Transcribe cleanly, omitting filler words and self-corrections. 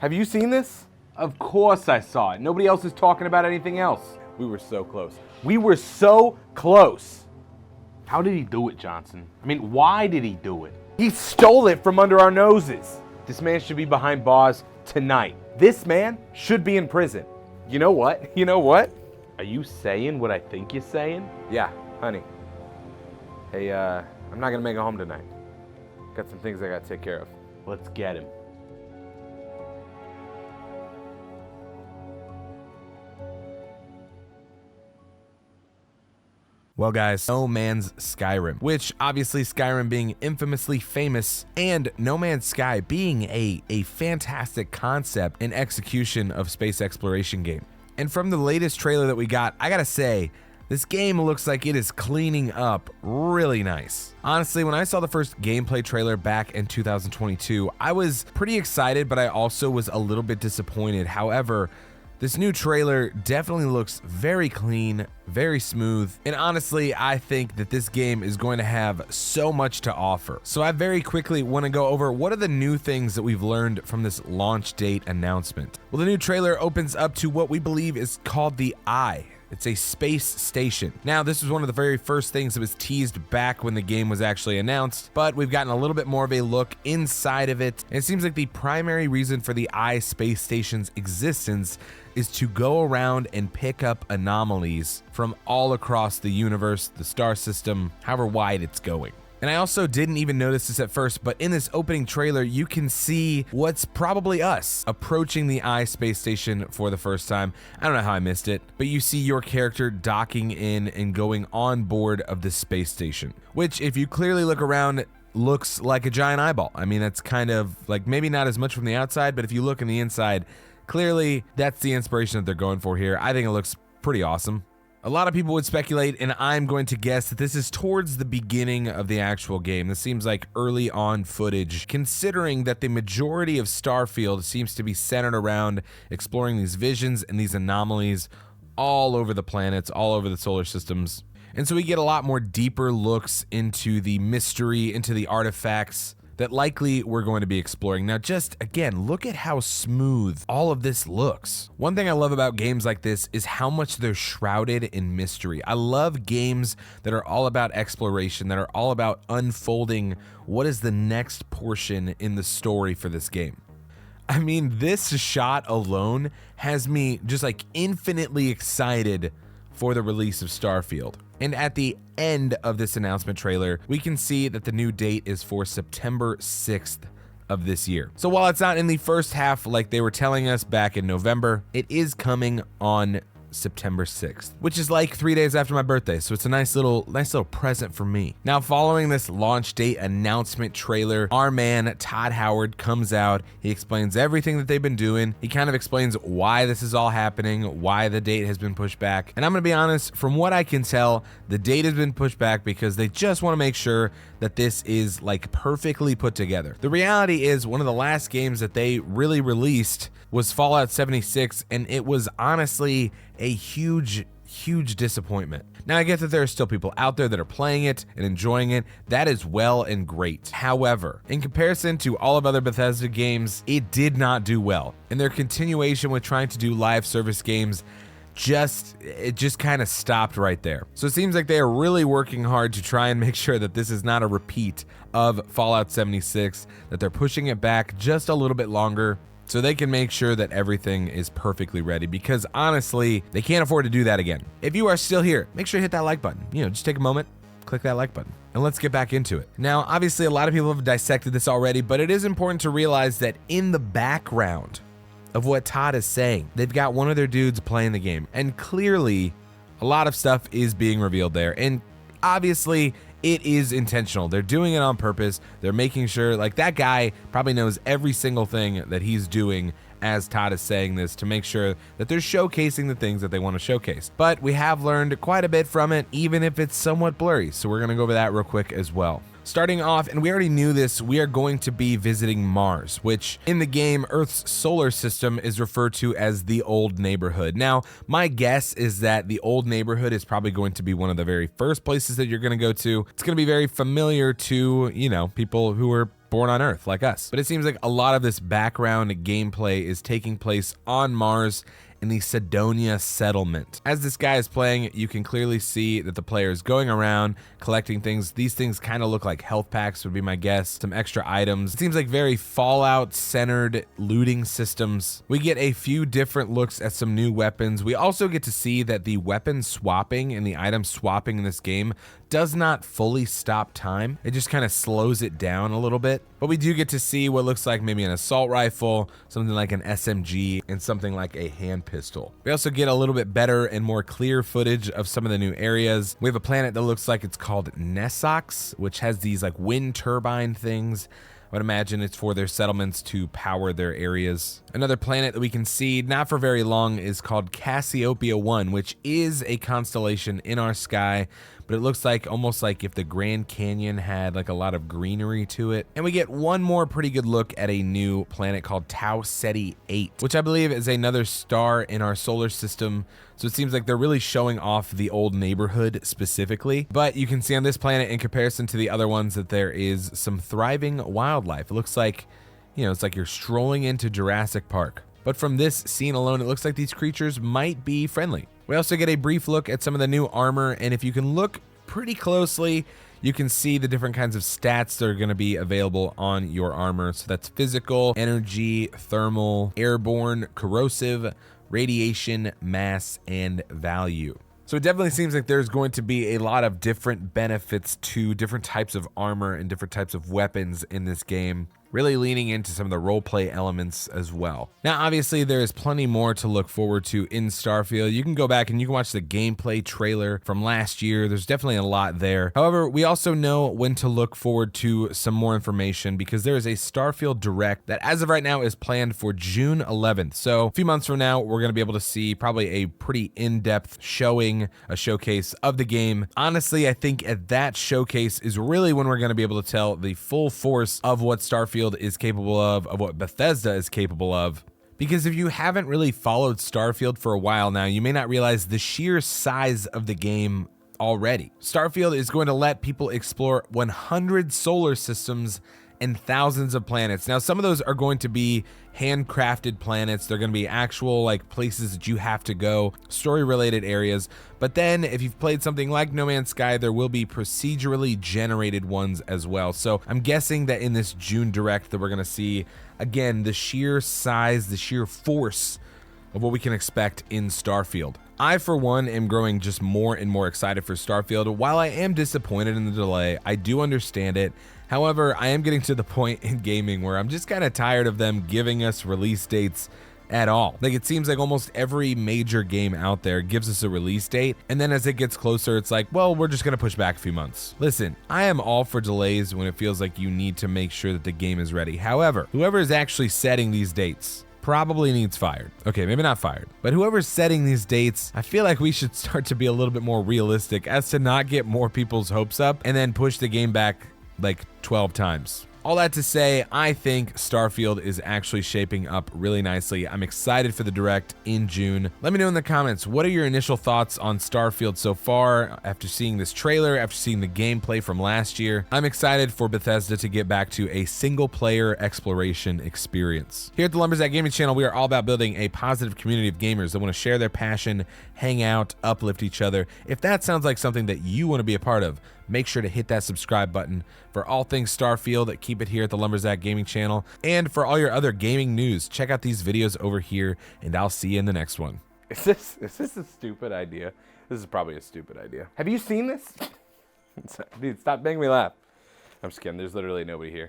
Have you seen this? Of course I saw it. Nobody else is talking about anything else. We were so close. We were so close. How did he do it, Johnson? I mean, why did he do it? He stole it from under our noses. This man should be behind bars tonight. This man should be in prison. You know what? You know what? Are you saying what I think you're saying? Yeah, honey. Hey, I'm not gonna make it home tonight. Got some things I gotta take care of. Let's get him. Well guys, No Man's Skyrim, which obviously Skyrim being infamously famous and No Man's Sky being a fantastic concept and execution of space exploration game. And from the latest trailer that we got, I gotta say, this game looks like it is cleaning up really nice. Honestly, when I saw the first gameplay trailer back in 2022, I was pretty excited, but I also was a little bit disappointed. However, this new trailer definitely looks very clean, very smooth, and honestly, I think that this game is going to have so much to offer. So I very quickly want to go over what are the new things that we've learned from this launch date announcement. Well, the new trailer opens up to what we believe is called the Eye. It's a space station. Now, this was one of the very first things that was teased back when the game was actually announced, but we've gotten a little bit more of a look inside of it. And it seems like the primary reason for the Eye space station's existence is to go around and pick up anomalies from all across the universe, the star system, however wide it's going. And I also didn't even notice this at first, but in this opening trailer, you can see what's probably us approaching the Eye space station for the first time. I don't know how I missed it, but you see your character docking in and going on board of the space station, which if you clearly look around, looks like a giant eyeball. I mean, that's kind of like maybe not as much from the outside, but if you look in the inside, clearly that's the inspiration that they're going for here. I think it looks pretty awesome. A lot of people would speculate, and I'm going to guess that this is towards the beginning of the actual game. This seems like early on footage, considering that the majority of Starfield seems to be centered around exploring these visions and these anomalies all over the planets, all over the solar systems. And so we get a lot more deeper looks into the mystery, into the artifacts that likely we're going to be exploring. Now, just again, look at how smooth all of this looks. One thing I love about games like this is how much they're shrouded in mystery. I love games that are all about exploration, that are all about unfolding what is the next portion in the story for this game. I mean, this shot alone has me just like infinitely excited for the release of Starfield. And at the end of this announcement trailer, we can see that the new date is for September 6th of this year. So while it's not in the first half like they were telling us back in November, it is coming on September 6th, which is like 3 days after my birthday. So it's a nice little present for me. Now, following this launch date announcement trailer, our man Todd Howard comes out. He explains everything that they've been doing. He kind of explains why this is all happening, why the date has been pushed back. And I'm gonna be honest, from what I can tell, the date has been pushed back because they just want to make sure that this is like perfectly put together. The reality is one of the last games that they really released was Fallout 76, and it was honestly a huge disappointment. Now, I get that there are still people out there that are playing it and enjoying it. That is well and great. However, in comparison to all of other Bethesda games, it did not do well. And their continuation with trying to do live service games it just kind of stopped right there. So it seems like they are really working hard to try and make sure that this is not a repeat of Fallout 76, that they're pushing it back just a little bit longer so they can make sure that everything is perfectly ready, because honestly, they can't afford to do that again. If you are still here, make sure you hit that like button. Just take a moment, click that like button, and let's get back into it. Now, obviously, a lot of people have dissected this already, but it is important to realize that in the background of what Todd is saying, they've got one of their dudes playing the game, and clearly a lot of stuff is being revealed there, and obviously it is intentional. They're doing it on purpose. They're making sure, like, that guy probably knows every single thing that he's doing as Todd is saying this, to make sure that they're showcasing the things that they want to showcase. But we have learned quite a bit from it, even if it's somewhat blurry, so we're gonna go over that real quick as well. Starting off, and we already knew this, we are going to be visiting Mars, which in the game, Earth's solar system is referred to as the Old Neighborhood. Now, my guess is that the Old Neighborhood is probably going to be one of the very first places that you're going to go to. It's going to be very familiar to, people who were born on Earth like us. But it seems like a lot of this background gameplay is taking place on Mars in the Cydonia settlement. As this guy is playing, you can clearly see that the player is going around collecting things. These things kind of look like health packs would be my guess, some extra items. It seems like very Fallout-centered looting systems. We get a few different looks at some new weapons. We also get to see that the weapon swapping and the item swapping in this game does not fully stop time. It just kind of slows it down a little bit. But we do get to see what looks like maybe an assault rifle, something like an SMG, and something like a hand pistol. We also get a little bit better and more clear footage of some of the new areas. We have a planet that looks like it's called Nessox, which has these like wind turbine things. I would imagine it's for their settlements to power their areas. Another planet that we can see, not for very long, is called Cassiopeia 1, which is a constellation in our sky, but it looks like almost like if the Grand Canyon had like a lot of greenery to it. And we get one more pretty good look at a new planet called Tau Ceti 8, which I believe is another star in our solar system. So it seems like they're really showing off the old neighborhood specifically. But you can see on this planet, in comparison to the other ones, that there is some thriving wildlife. It looks like, you know, it's like you're strolling into Jurassic Park. But from this scene alone, it looks like these creatures might be friendly. We also get a brief look at some of the new armor, and if you can look pretty closely, you can see the different kinds of stats that are going to be available on your armor. So that's physical, energy, thermal, airborne, corrosive, radiation, mass, and value. So it definitely seems like there's going to be a lot of different benefits to different types of armor and different types of weapons in this game, really leaning into some of the roleplay elements as well. Now, obviously, there is plenty more to look forward to in Starfield. You can go back and you can watch the gameplay trailer from last year. There's definitely a lot there. However, we also know when to look forward to some more information, because there is a Starfield Direct that as of right now is planned for June 11th. So a few months from now, we're going to be able to see probably a pretty in-depth showing, a showcase of the game. Honestly, I think at that showcase is really when we're going to be able to tell the full force of what Starfield is capable of what Bethesda is capable of. Because if you haven't really followed Starfield for a while now, you may not realize the sheer size of the game already. Starfield is going to let people explore 100 solar systems and thousands of planets. Now, some of those are going to be handcrafted planets. They're going to be actual like places that you have to go, story related areas. But then if you've played something like No Man's Sky, there will be procedurally generated ones as well. So I'm guessing that in this June Direct that we're going to see, again, the sheer size, the sheer force of what we can expect in Starfield. I, for one, am growing just more and more excited for Starfield. While I am disappointed in the delay, I do understand it. However, I am getting to the point in gaming where I'm just kind of tired of them giving us release dates at all. Like, it seems like almost every major game out there gives us a release date, and then as it gets closer, it's like, well, we're just gonna push back a few months. Listen, I am all for delays when it feels like you need to make sure that the game is ready. However, whoever is actually setting these dates probably needs fired. Okay, maybe not fired, but whoever's setting these dates, I feel like we should start to be a little bit more realistic as to not get more people's hopes up and then push the game back like 12 times. All that to say, I think Starfield is actually shaping up really nicely. I'm excited for the Direct in June. Let me know in the comments, what are your initial thoughts on Starfield so far after seeing this trailer, after seeing the gameplay from last year? I'm excited for Bethesda to get back to a single-player exploration experience. Here at the Lumberjack Gaming channel, we are all about building a positive community of gamers that want to share their passion, hang out, uplift each other. If that sounds like something that you want to be a part of, make sure to hit that subscribe button. For all things Starfield, keep it here at the Lumberjack Gaming channel. And for all your other gaming news, check out these videos over here, and I'll see you in the next one. Is this a stupid idea? This is probably a stupid idea. Have you seen this? Dude, stop making me laugh. I'm just kidding. There's literally nobody here.